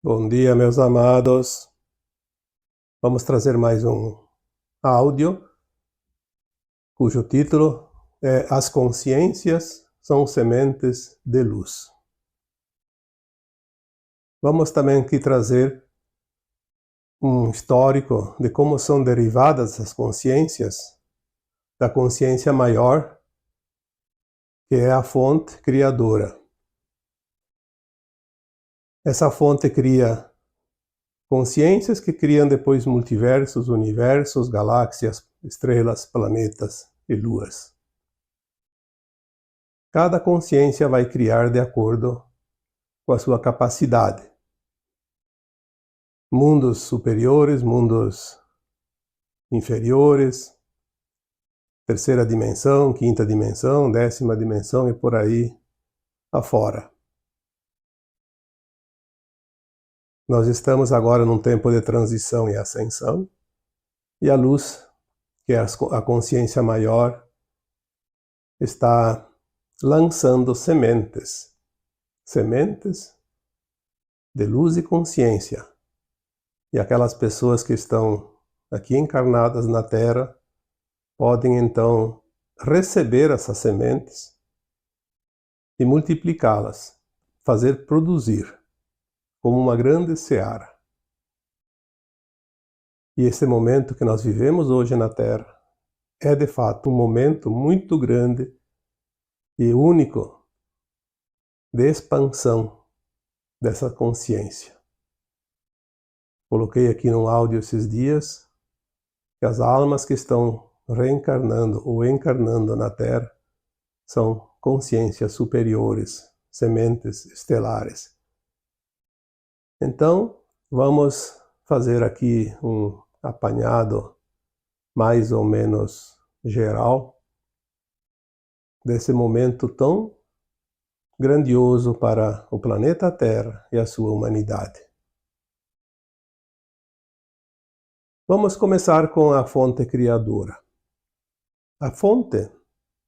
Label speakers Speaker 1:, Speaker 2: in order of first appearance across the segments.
Speaker 1: Bom dia, meus amados. Vamos trazer mais um áudio, cujo título é As consciências são sementes de luz. Vamos também aqui trazer um histórico de como são derivadas as consciências da consciência maior, que é a fonte criadora. Essa fonte cria consciências que criam depois multiversos, universos, galáxias, estrelas, planetas e luas. Cada consciência vai criar de acordo com a sua capacidade. Mundos superiores, mundos inferiores, terceira dimensão, quinta dimensão, 10ª dimensão e por aí afora. Nós estamos agora num tempo de transição e ascensão, e a luz, que é a consciência maior, está lançando sementes de luz e consciência. E aquelas pessoas que estão aqui encarnadas na Terra podem então receber essas sementes e multiplicá-las, fazer produzir como uma grande seara. E esse momento que nós vivemos hoje na Terra é de fato um momento muito grande e único de expansão dessa consciência. Coloquei aqui num áudio esses dias que as almas que estão reencarnando ou encarnando na Terra são consciências superiores, sementes estelares. Então, vamos fazer aqui um apanhado mais ou menos geral desse momento tão grandioso para o planeta Terra e a sua humanidade. Vamos começar com a fonte criadora. A fonte,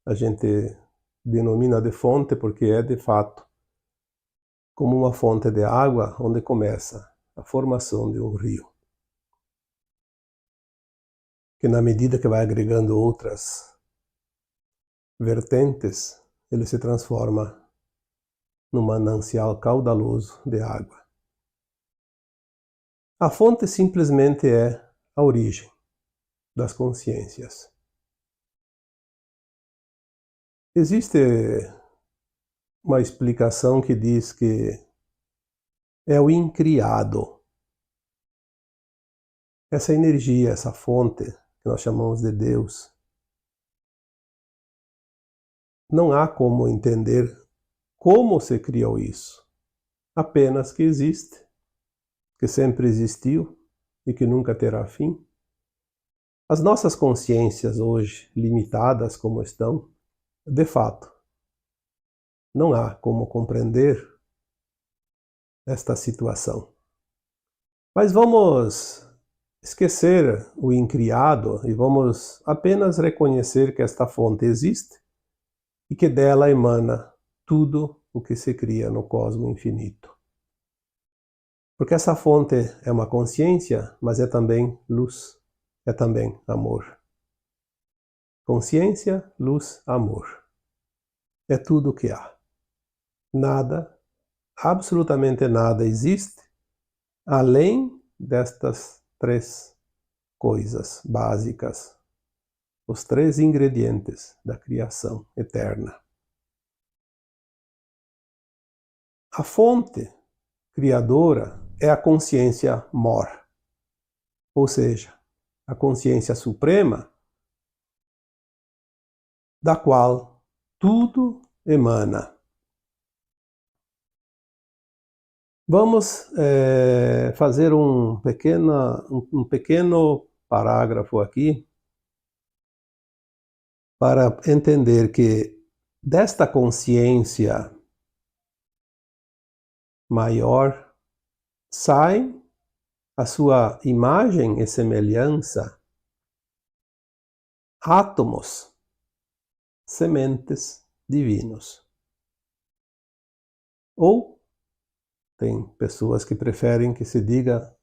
Speaker 1: a gente denomina de fonte porque é de fato como uma fonte de água onde começa a formação de um rio, que na medida que vai agregando outras vertentes, ele se transforma num manancial caudaloso de água. A fonte simplesmente é a origem das consciências. Existe uma explicação que diz que é o incriado. Essa energia, essa fonte, que nós chamamos de Deus, não há como entender como se criou isso. Apenas que existe, que sempre existiu e que nunca terá fim. As nossas consciências hoje, limitadas como estão, de fato, não há como compreender esta situação. Mas vamos esquecer o incriado e vamos apenas reconhecer que esta fonte existe e que dela emana tudo o que se cria no cosmos infinito. Porque essa fonte é uma consciência, mas é também luz, é também amor. Consciência, luz, amor. É tudo o que há. Nada, absolutamente nada existe além destas três coisas básicas, os três ingredientes da criação eterna. A fonte criadora é a consciência mor, ou seja, a consciência suprema da qual tudo emana. Vamos fazer um pequeno parágrafo aqui para entender que desta consciência maior sai a sua imagem e semelhança átomos, sementes divinos. Ou Tem pessoas que preferem que se diga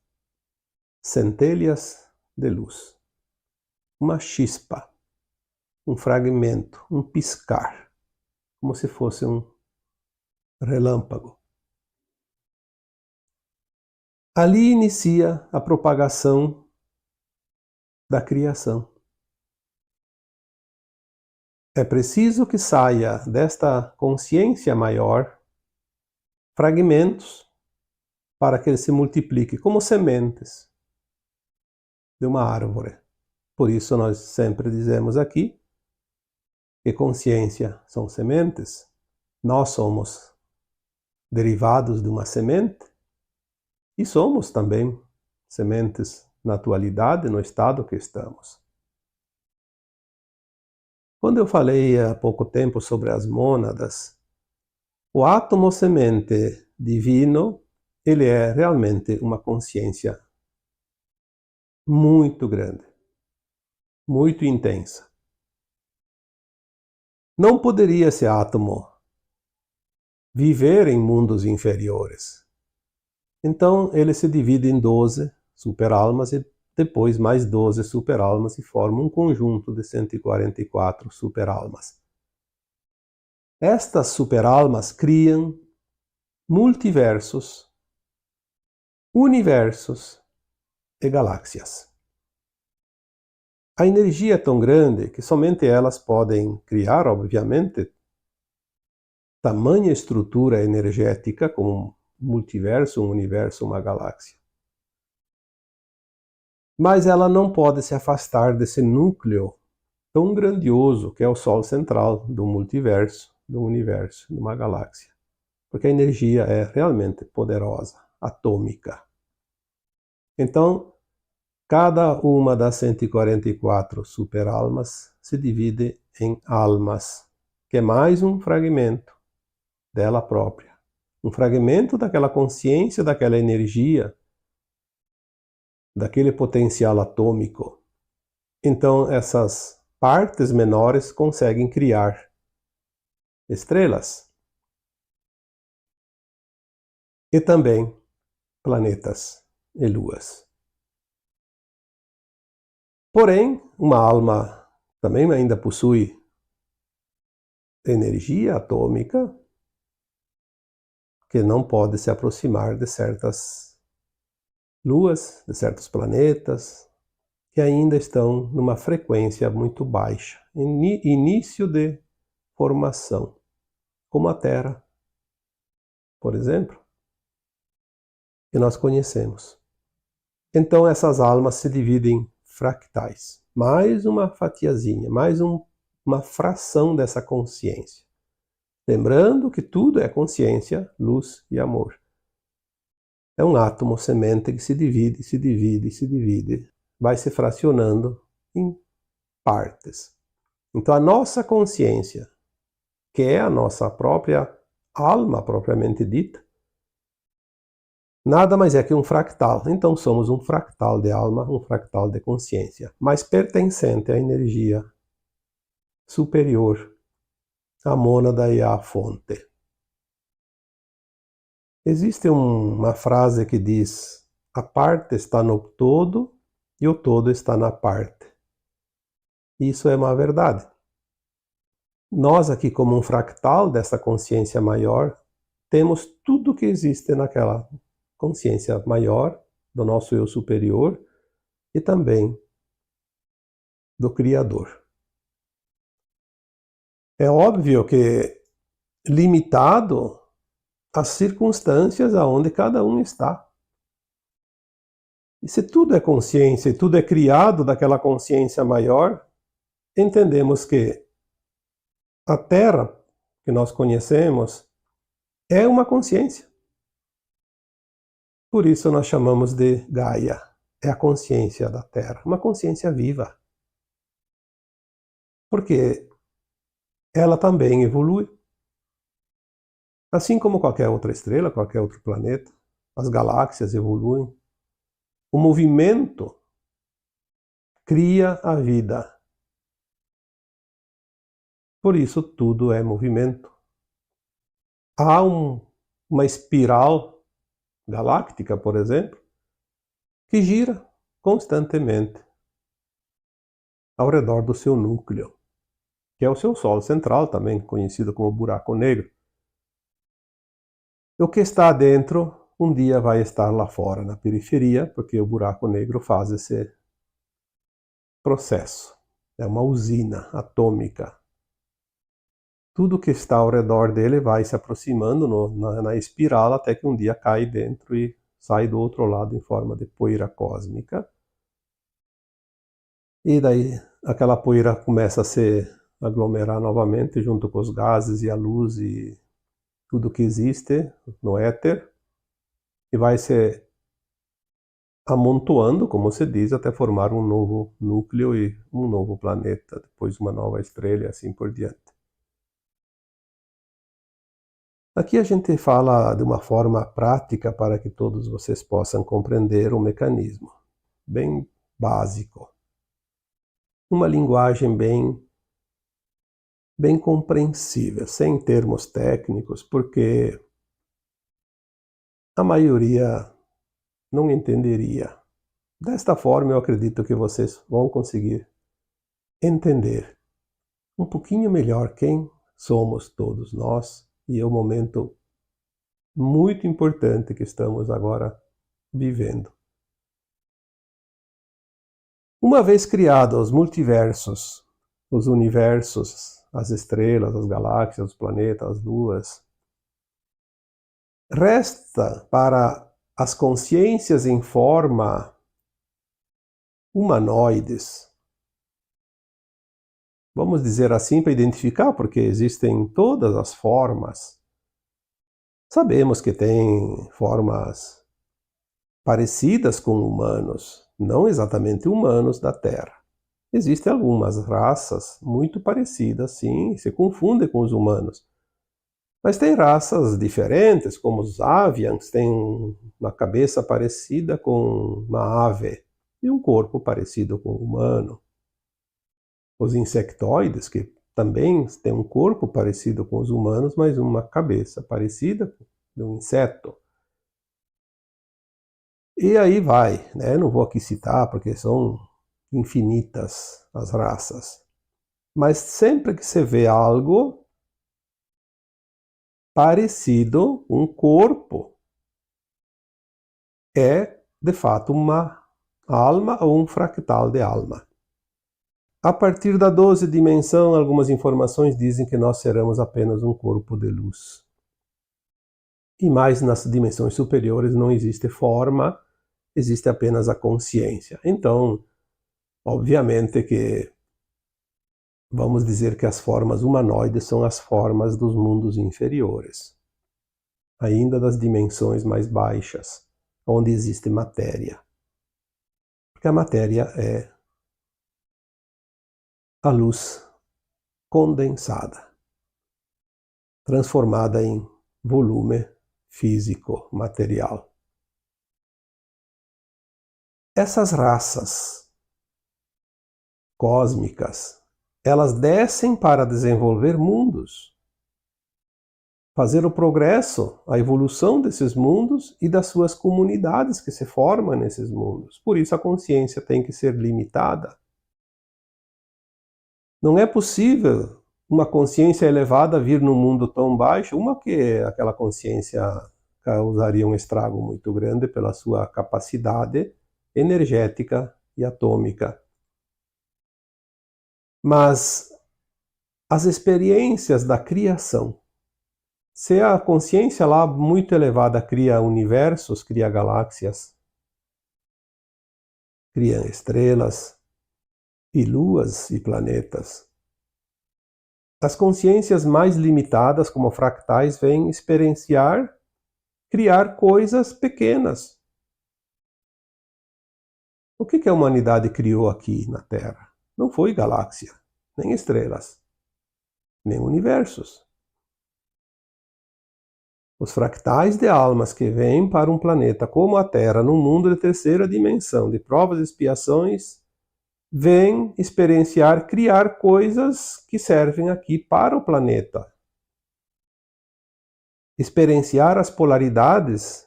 Speaker 1: centelhas de luz. Uma chispa, um fragmento, um piscar, como se fosse um relâmpago. Ali inicia a propagação da criação. É preciso que saia desta consciência maior fragmentos para que ele se multiplique como sementes de uma árvore. Por isso nós sempre dizemos aqui que consciência são sementes. Nós somos derivados de uma semente e somos também sementes na atualidade, no estado que estamos. Quando eu falei há pouco tempo sobre as mônadas, o átomo semente divino, ele é realmente uma consciência muito grande, muito intensa. Não poderia esse átomo viver em mundos inferiores. Então ele se divide em 12 superalmas e depois mais 12 superalmas e forma um conjunto de 144 superalmas. Estas superalmas criam multiversos, universos e galáxias. A energia é tão grande que somente elas podem criar, obviamente, tamanha estrutura energética como um multiverso, um universo, uma galáxia. Mas ela não pode se afastar desse núcleo tão grandioso que é o Sol central do multiverso, do universo, de uma galáxia. Porque a energia é realmente poderosa, atômica. Então, cada uma das 144 superalmas se divide em almas, que é mais um fragmento dela própria. Um fragmento daquela consciência, daquela energia, daquele potencial atômico. Então, essas partes menores conseguem criar estrelas e também planetas e luas. Porém, uma alma também ainda possui energia atômica que não pode se aproximar de certas luas, de certos planetas, que ainda estão numa frequência muito baixa, início de formação, como a Terra, por exemplo, que nós conhecemos. Então essas almas se dividem em fractais, mais uma fatiazinha, mais uma fração dessa consciência. Lembrando que tudo é consciência, luz e amor. É um átomo semente que se divide, se divide, se divide, vai se fracionando em partes. Então a nossa consciência, que é a nossa própria alma propriamente dita, nada mais é que um fractal. Então somos um fractal de alma, um fractal de consciência, mas pertencente à energia superior, à mônada e à fonte. Existe uma frase que diz: a parte está no todo e o todo está na parte. Isso é uma verdade. Nós aqui, como um fractal dessa consciência maior, temos tudo que existe naquela consciência maior, do nosso eu superior e também do Criador. É óbvio que limitado às circunstâncias aonde cada um está. E se tudo é consciência e tudo é criado daquela consciência maior, entendemos que a Terra que nós conhecemos é uma consciência. Por isso nós chamamos de Gaia. É a consciência da Terra, uma consciência viva. Porque ela também evolui. Assim como qualquer outra estrela, qualquer outro planeta, as galáxias evoluem. O movimento cria a vida. Por isso tudo é movimento. Há uma espiral galáctica, por exemplo, que gira constantemente ao redor do seu núcleo, que é o seu Sol central, também conhecido como buraco negro. O que está dentro, um dia vai estar lá fora, na periferia, porque o buraco negro faz esse processo. É uma usina atômica. Tudo que está ao redor dele vai se aproximando na espiral até que um dia cai dentro e sai do outro lado em forma de poeira cósmica. E daí aquela poeira começa a se aglomerar novamente junto com os gases e a luz e tudo que existe no éter, e vai se amontoando, como se diz, até formar um novo núcleo e um novo planeta, depois uma nova estrela e assim por diante. Aqui a gente fala de uma forma prática para que todos vocês possam compreender o mecanismo, bem básico. Uma linguagem bem compreensível, sem termos técnicos, porque a maioria não entenderia. Desta forma, eu acredito que vocês vão conseguir entender um pouquinho melhor quem somos todos nós e é um momento muito importante que estamos agora vivendo. Uma vez criados os multiversos, os universos, as estrelas, as galáxias, os planetas, as luas, resta para as consciências em forma humanoides, vamos dizer assim para identificar, porque existem todas as formas. Sabemos que tem formas parecidas com humanos, não exatamente humanos da Terra. Existem algumas raças muito parecidas, sim, se confundem com os humanos. Mas tem raças diferentes, como os avians, têm uma cabeça parecida com uma ave e um corpo parecido com o humano. Os insectoides, que também têm um corpo parecido com os humanos, mas uma cabeça parecida com um inseto. E aí vai, né? Não vou aqui citar porque são infinitas as raças. Mas sempre que você vê algo parecido, um corpo, é de fato uma alma ou um fractal de alma. A partir da 12ª dimensão, algumas informações dizem que nós seremos apenas um corpo de luz. E mais nas dimensões superiores não existe forma, existe apenas a consciência. Então, obviamente que vamos dizer que as formas humanoides são as formas dos mundos inferiores, ainda das dimensões mais baixas, onde existe matéria. Porque a matéria é a luz condensada, transformada em volume físico, material. Essas raças cósmicas, elas descem para desenvolver mundos, fazer o progresso, a evolução desses mundos e das suas comunidades que se formam nesses mundos. Por isso a consciência tem que ser limitada. Não é possível uma consciência elevada vir num mundo tão baixo, uma que aquela consciência causaria um estrago muito grande pela sua capacidade energética e atômica. Mas as experiências da criação, se a consciência lá muito elevada cria universos, cria galáxias, cria estrelas, e luas e planetas. As consciências mais limitadas, como fractais, vêm experienciar, criar coisas pequenas. O que a humanidade criou aqui na Terra? Não foi galáxia, nem estrelas, nem universos. Os fractais de almas que vêm para um planeta como a Terra, num mundo de 3ª dimensão, de provas e expiações, vem experienciar, criar coisas que servem aqui para o planeta. Experienciar as polaridades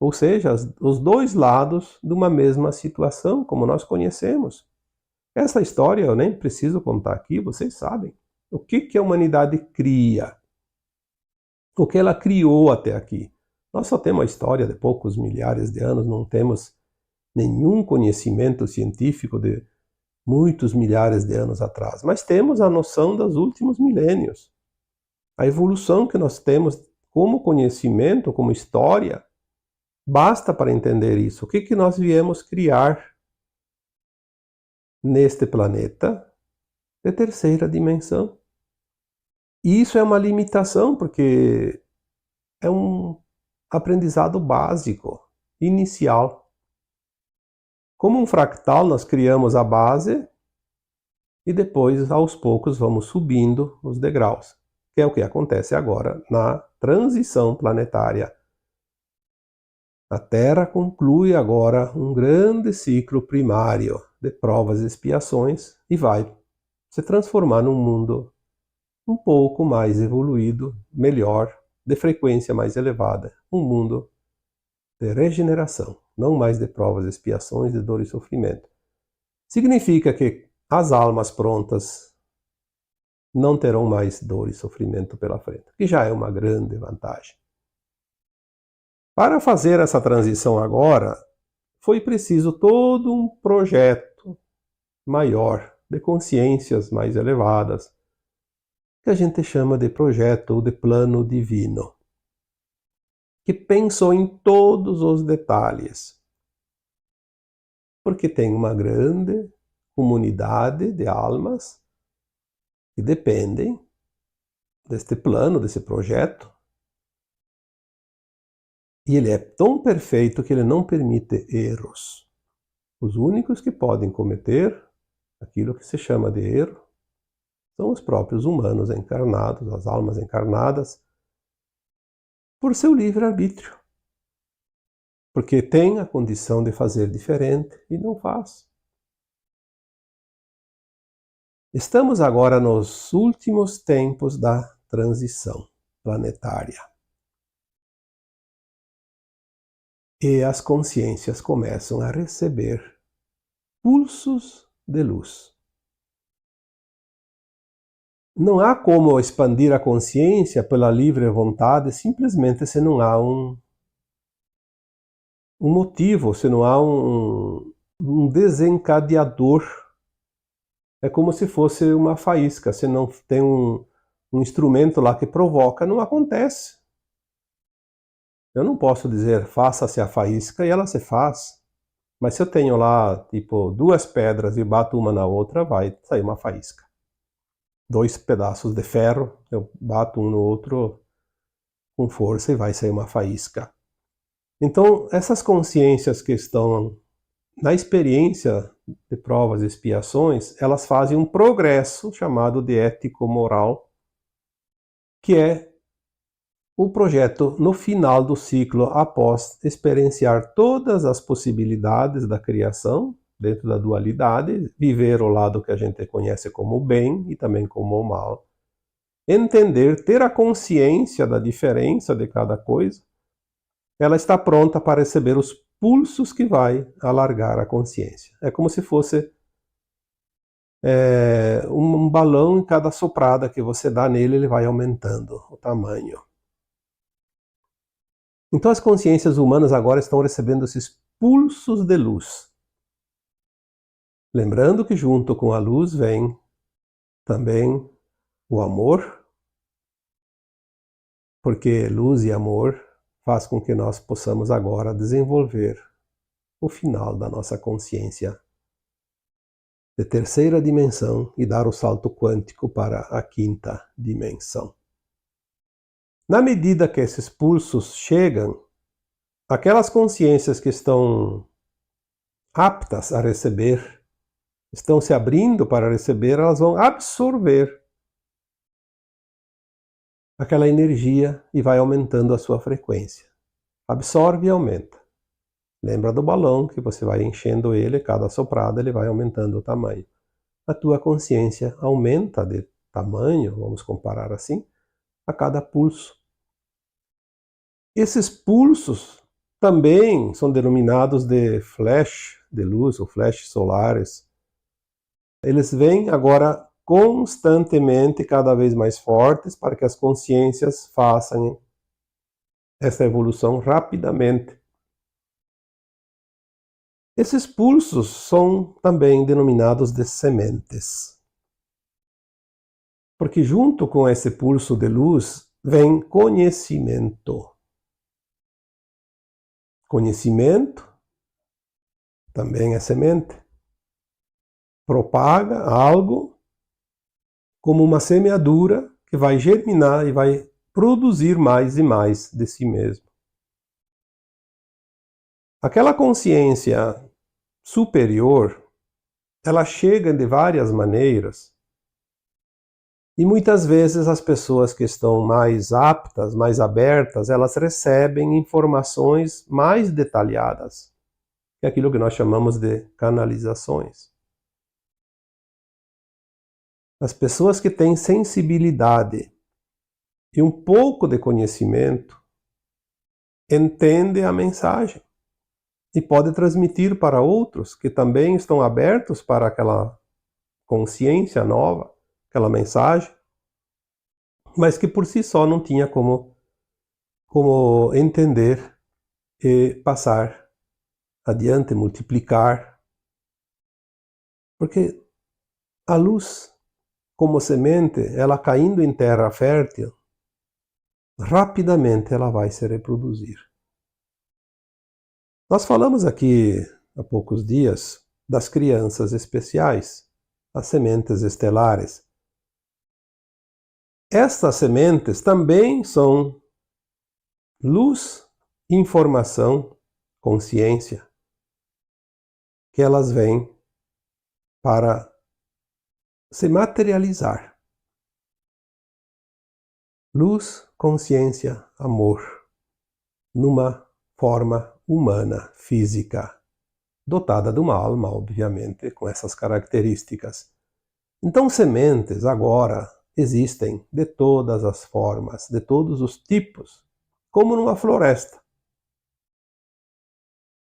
Speaker 1: Ou seja, os dois lados de uma mesma situação, como nós conhecemos. Essa história eu nem preciso contar aqui, vocês sabem. O que a humanidade cria? O que ela criou até aqui? Nós só temos a história de poucos milhares de anos, não temos nenhum conhecimento científico de muitos milhares de anos atrás, mas temos a noção dos últimos milênios. A evolução que nós temos como conhecimento, como história, basta para entender isso. O que nós viemos criar neste planeta de terceira dimensão? E isso é uma limitação, porque é um aprendizado básico, inicial. Como um fractal, nós criamos a base e depois, aos poucos, vamos subindo os degraus, que é o que acontece agora na transição planetária. A Terra conclui agora um grande ciclo primário de provas e expiações e vai se transformar num mundo um pouco mais evoluído, melhor, de frequência mais elevada. Um mundo de regeneração, não mais de provas, expiações, de dor e sofrimento. Significa que as almas prontas não terão mais dor e sofrimento pela frente, que já é uma grande vantagem. Para fazer essa transição agora, foi preciso todo um projeto maior, de consciências mais elevadas, que a gente chama de projeto ou de plano divino, que pensou em todos os detalhes, porque tem uma grande comunidade de almas que dependem deste plano, desse projeto, e ele é tão perfeito que ele não permite erros. Os únicos que podem cometer aquilo que se chama de erro são os próprios humanos encarnados, as almas encarnadas, por seu livre-arbítrio. Porque tem a condição de fazer diferente e não faz. Estamos agora nos últimos tempos da transição planetária. E as consciências começam a receber pulsos de luz. Não há como expandir a consciência pela livre vontade simplesmente se não há um motivo, se não há um desencadeador. É como se fosse uma faísca, se não tem um instrumento lá que provoca, não acontece. Eu não posso dizer faça-se a faísca e ela se faz. Mas se eu tenho lá, tipo, 2 pedras e bato uma na outra, vai sair uma faísca. 2 pedaços de ferro, eu bato um no outro com força e vai sair uma faísca. Então, essas consciências que estão na experiência de provas e expiações, elas fazem um progresso chamado de ético-moral, que é o projeto no final do ciclo, após experienciar todas as possibilidades da criação, dentro da dualidade, viver o lado que a gente conhece como o bem e também como o mal, entender, ter a consciência da diferença de cada coisa, ela está pronta para receber os pulsos que vai alargar a consciência. É como se fosse um balão, em cada soprada que você dá nele, ele vai aumentando o tamanho. Então as consciências humanas agora estão recebendo esses pulsos de luz. Lembrando que junto com a luz vem também o amor, porque luz e amor faz com que nós possamos agora desenvolver o final da nossa consciência de terceira dimensão e dar o salto quântico para a 5ª dimensão. Na medida que esses pulsos chegam, aquelas consciências que estão aptas a receber, estão se abrindo para receber, elas vão absorver aquela energia e vai aumentando a sua frequência. Absorve e aumenta. Lembra do balão que você vai enchendo ele, cada soprada ele vai aumentando o tamanho. A tua consciência aumenta de tamanho, vamos comparar assim, a cada pulso. Esses pulsos também são denominados de flash de luz ou flashes solares. Eles vêm agora constantemente cada vez mais fortes para que as consciências façam essa evolução rapidamente. Esses pulsos são também denominados de sementes. Porque junto com esse pulso de luz vem conhecimento. Conhecimento também é semente. Propaga algo como uma semeadura que vai germinar e vai produzir mais e mais de si mesmo. Aquela consciência superior, ela chega de várias maneiras e muitas vezes as pessoas que estão mais aptas, mais abertas, elas recebem informações mais detalhadas, que é aquilo que nós chamamos de canalizações. As pessoas que têm sensibilidade e um pouco de conhecimento entendem a mensagem e podem transmitir para outros que também estão abertos para aquela consciência nova, aquela mensagem, mas que por si só não tinha como entender e passar adiante, multiplicar. Porque a luz, como semente, ela caindo em terra fértil, rapidamente ela vai se reproduzir. Nós falamos aqui há poucos dias das crianças especiais, as sementes estelares. Estas sementes também são luz, informação, consciência, que elas vêm para se materializar. Luz, consciência, amor, numa forma humana, física, dotada de uma alma, obviamente, com essas características. Então, sementes agora existem de todas as formas, de todos os tipos, como numa floresta.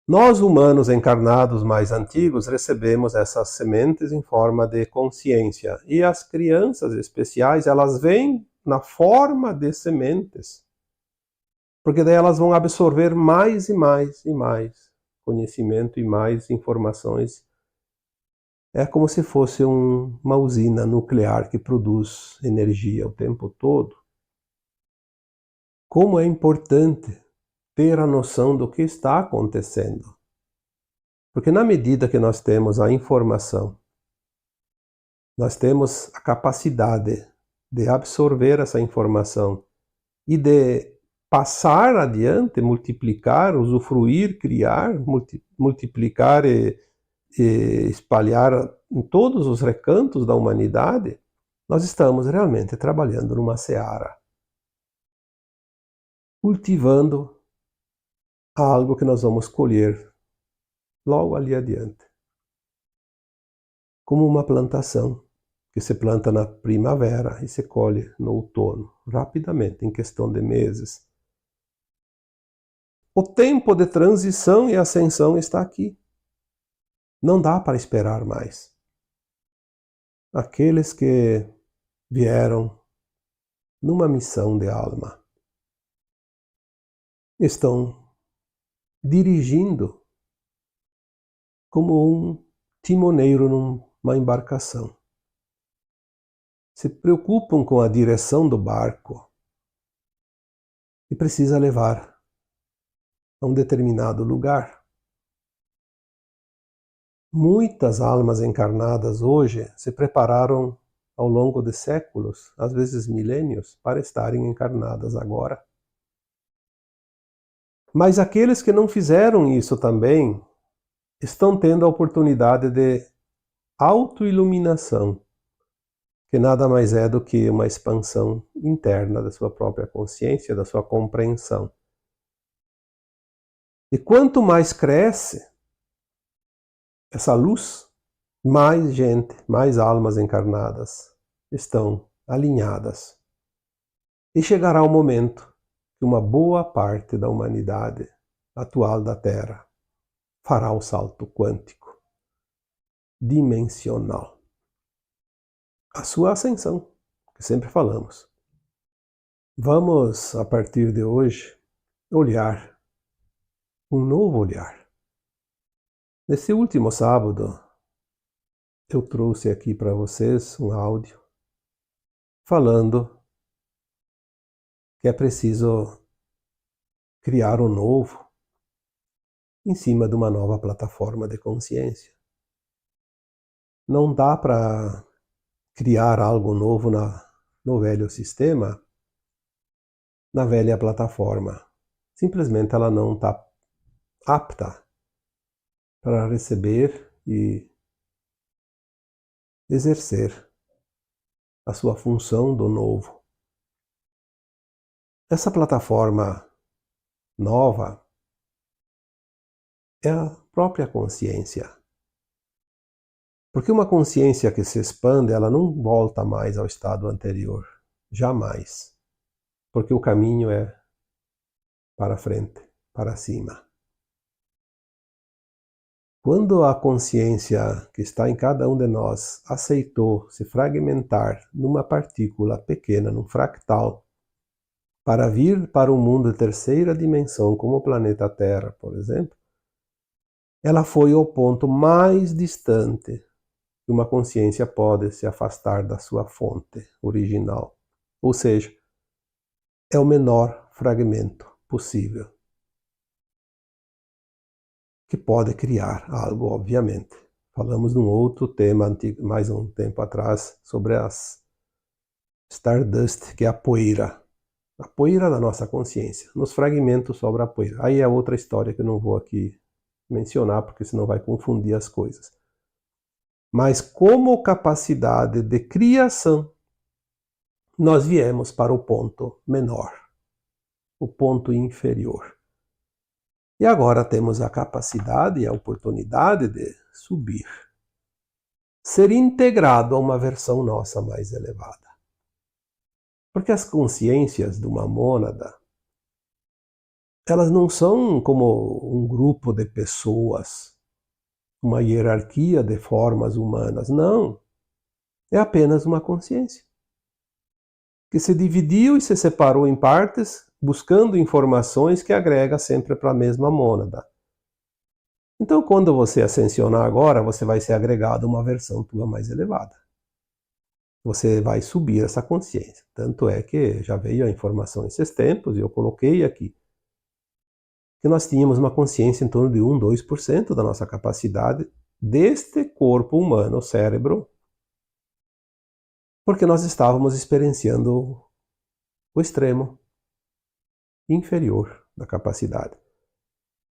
Speaker 1: Nós, humanos encarnados mais antigos, recebemos essas sementes em forma de consciência. E as crianças especiais, elas vêm na forma de sementes. Porque daí elas vão absorver mais e mais e mais conhecimento e mais informações. É como se fosse uma usina nuclear que produz energia o tempo todo. Como é importante ter a noção do que está acontecendo. Porque na medida que nós temos a informação, nós temos a capacidade de absorver essa informação e de passar adiante, multiplicar, usufruir, criar, multiplicar e espalhar em todos os recantos da humanidade, nós estamos realmente trabalhando numa seara, cultivando algo que nós vamos colher logo ali adiante. Como uma plantação que se planta na primavera e se colhe no outono, rapidamente, em questão de meses. O tempo de transição e ascensão está aqui. Não dá para esperar mais. Aqueles que vieram numa missão de alma estão dirigindo como um timoneiro numa embarcação. Se preocupam com a direção do barco e precisa levar a um determinado lugar. Muitas almas encarnadas hoje se prepararam ao longo de séculos, às vezes milênios, para estarem encarnadas agora. Mas aqueles que não fizeram isso também estão tendo a oportunidade de autoiluminação, que nada mais é do que uma expansão interna da sua própria consciência, da sua compreensão. E quanto mais cresce essa luz, mais gente, mais almas encarnadas estão alinhadas. E chegará o momento que uma boa parte da humanidade atual da Terra fará o salto quântico, dimensional. A sua ascensão, que sempre falamos. Vamos, a partir de hoje, olhar um novo olhar. Nesse último sábado, eu trouxe aqui para vocês um áudio falando que é preciso criar um novo em cima de uma nova plataforma de consciência. Não dá para criar algo novo no velho sistema, na velha plataforma. Simplesmente ela não está apta para receber e exercer a sua função do novo. Essa plataforma nova é a própria consciência. Porque uma consciência que se expande, ela não volta mais ao estado anterior. Jamais. Porque o caminho é para frente, para cima. Quando a consciência que está em cada um de nós aceitou se fragmentar numa partícula pequena, num fractal, para vir para um mundo de terceira dimensão, como o planeta Terra, por exemplo, ela foi ao ponto mais distante que uma consciência pode se afastar da sua fonte original. Ou seja, é o menor fragmento possível, que pode criar algo, obviamente. Falamos num outro tema, mais um tempo atrás, sobre as Stardust, que é a poeira da nossa consciência. Nos fragmentos sobra a poeira. Aí é outra história que eu não vou aqui mencionar, porque senão vai confundir as coisas. Mas como capacidade de criação, nós viemos para o ponto menor, o ponto inferior. E agora temos a capacidade e a oportunidade de subir, ser integrado a uma versão nossa mais elevada. Porque as consciências de uma mônada, elas não são como um grupo de pessoas, uma hierarquia de formas humanas, não. É apenas uma consciência que se dividiu e se separou em partes, buscando informações que agrega sempre para a mesma mônada. Então, quando você ascensionar agora, você vai ser agregado a uma versão tua mais elevada. Você vai subir essa consciência. Tanto é que já veio a informação esses tempos, e eu coloquei aqui, que nós tínhamos uma consciência em torno de 1, 2% da nossa capacidade deste corpo humano, o cérebro, porque nós estávamos experienciando o extremo inferior da capacidade.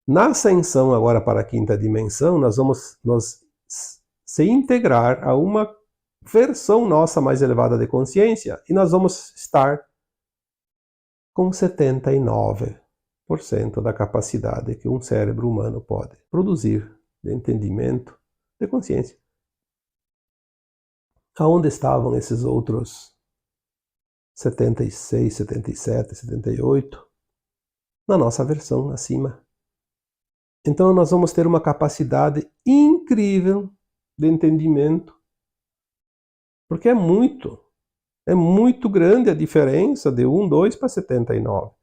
Speaker 1: Na ascensão agora para a quinta dimensão, nós vamos se integrar a uma versão nossa mais elevada de consciência e nós vamos estar com 79% da capacidade que um cérebro humano pode produzir de entendimento, de consciência. Aonde estavam esses outros 76, 77, 78? Na nossa versão acima. Então nós vamos ter uma capacidade incrível de entendimento, porque é muito grande a diferença de 1, 2 para 79.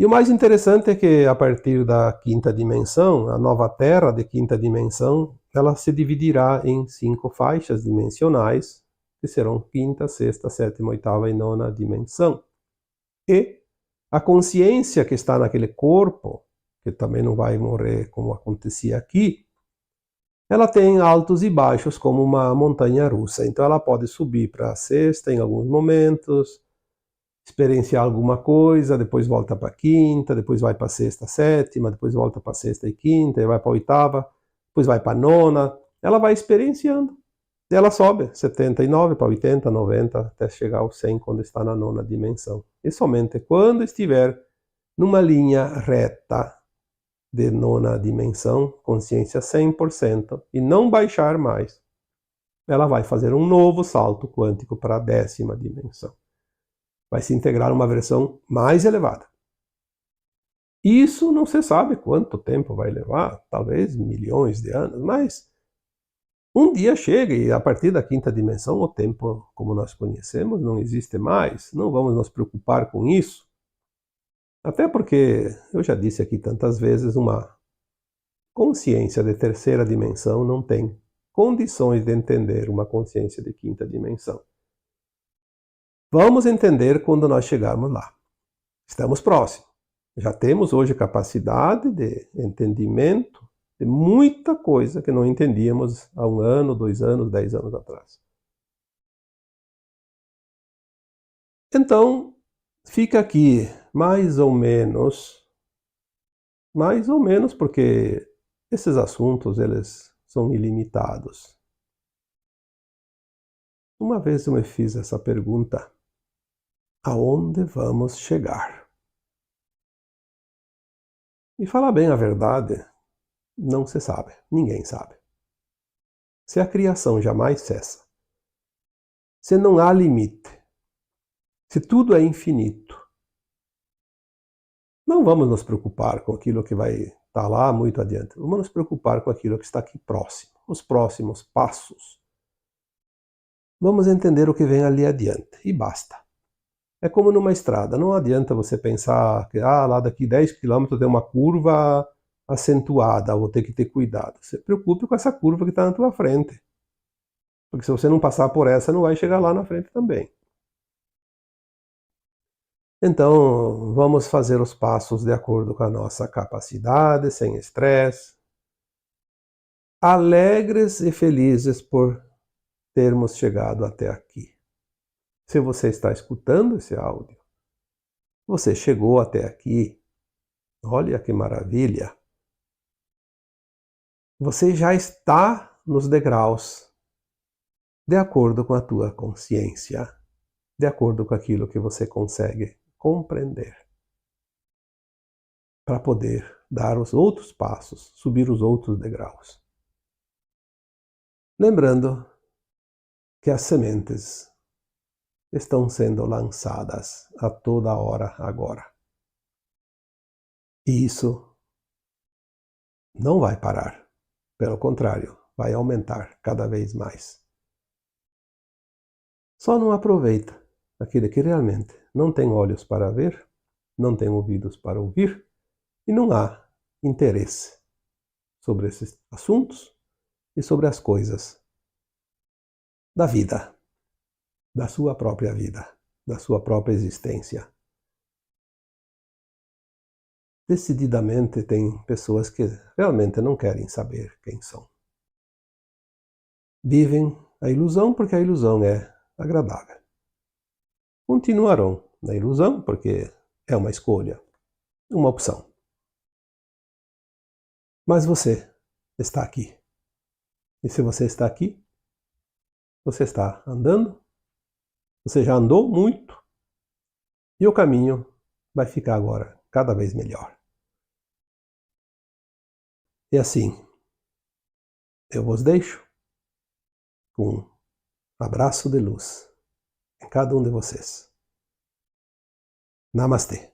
Speaker 1: E o mais interessante é que a partir da quinta dimensão, a nova Terra de quinta dimensão, ela se dividirá em 5 faixas dimensionais, que serão quinta, sexta, sétima, oitava e nona dimensão. E a consciência que está naquele corpo, que também não vai morrer como acontecia aqui, ela tem altos e baixos como uma montanha russa. Então ela pode subir para a sexta em alguns momentos, experienciar alguma coisa, depois volta para a quinta, depois vai para a sexta, sétima, depois volta para a sexta e quinta, e vai para a oitava, depois vai para a nona. Ela vai experienciando. E ela sobe 79 para 80, 90, até chegar ao 100 quando está na nona dimensão. E somente quando estiver numa linha reta de nona dimensão, consciência 100%, e não baixar mais, ela vai fazer um novo salto quântico para a 10ª dimensão. Vai se integrar uma versão mais elevada. Isso não se sabe quanto tempo vai levar, talvez milhões de anos, mas um dia chega e a partir da quinta dimensão o tempo como nós conhecemos não existe mais, não vamos nos preocupar com isso. Até porque, eu já disse aqui tantas vezes, uma consciência de terceira dimensão não tem condições de entender uma consciência de quinta dimensão. Vamos entender quando nós chegarmos lá. Estamos próximos. Já temos hoje capacidade de entendimento de muita coisa que não entendíamos há 1 ano, 2 anos, 10 anos atrás. Então, fica aqui mais ou menos, porque esses assuntos eles são ilimitados. Uma vez eu me fiz essa pergunta: aonde vamos chegar? E falar bem a verdade, não se sabe, ninguém sabe. Se a criação jamais cessa, se não há limite, se tudo é infinito, não vamos nos preocupar com aquilo que vai estar lá muito adiante. Vamos nos preocupar com aquilo que está aqui próximo, os próximos passos. Vamos entender o que vem ali adiante e basta. É como numa estrada, não adianta você pensar que lá daqui 10 quilômetros tem uma curva acentuada, vou ter que ter cuidado. Se preocupe com essa curva que está na tua frente. Porque se você não passar por essa, não vai chegar lá na frente também. Então, vamos fazer os passos de acordo com a nossa capacidade, sem estresse, alegres e felizes por termos chegado até aqui. Se você está escutando esse áudio, você chegou até aqui, olha que maravilha! Você já está nos degraus, de acordo com a tua consciência, de acordo com aquilo que você consegue compreender, para poder dar os outros passos, subir os outros degraus. Lembrando que as sementes estão sendo lançadas a toda hora agora. E isso não vai parar. Pelo contrário, vai aumentar cada vez mais. Só não aproveita aquele que realmente não tem olhos para ver, não tem ouvidos para ouvir e não há interesse sobre esses assuntos e sobre as coisas da vida, da sua própria vida, da sua própria existência. Decididamente tem pessoas que realmente não querem saber quem são. Vivem a ilusão porque a ilusão é agradável. Continuarão na ilusão porque é uma escolha, uma opção. Mas você está aqui. E se você está aqui, você está andando, você já andou muito, e o caminho vai ficar agora cada vez melhor. E assim, eu vos deixo com um abraço de luz em cada um de vocês. Namastê.